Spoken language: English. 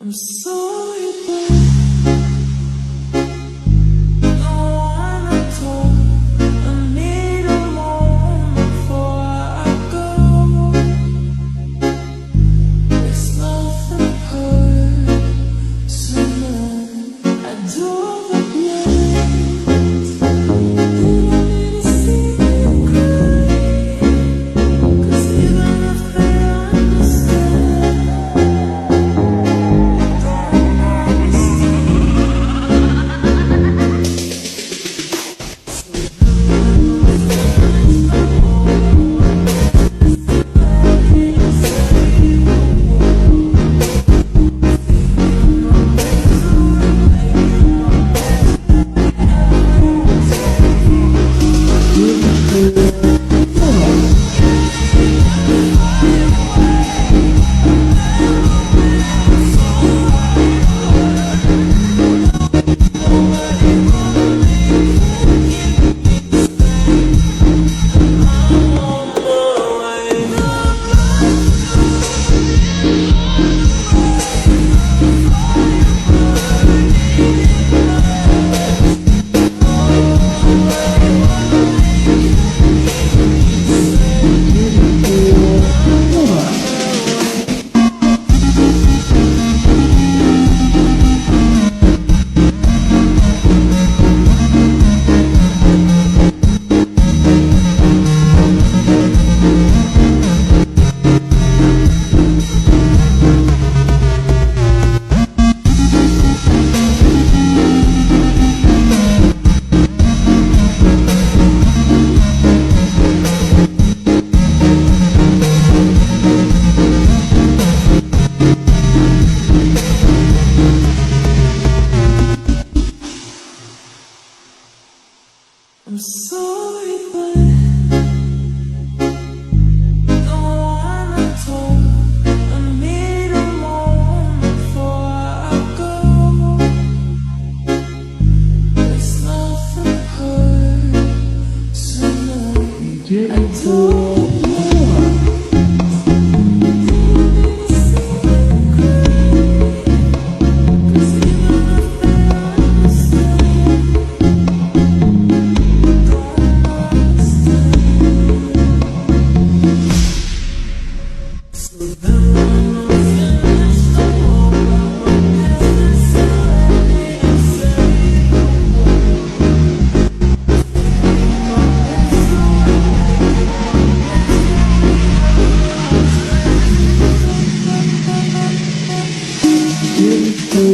I'm sorry, but no one at all. I need a moment before I go. There's nothing personal. I do the blame. They don't need to see me cry. 'Cause even if they understand, I'm sorry, but no one at all. I need a moment before I go. There's nothing personal. I don't you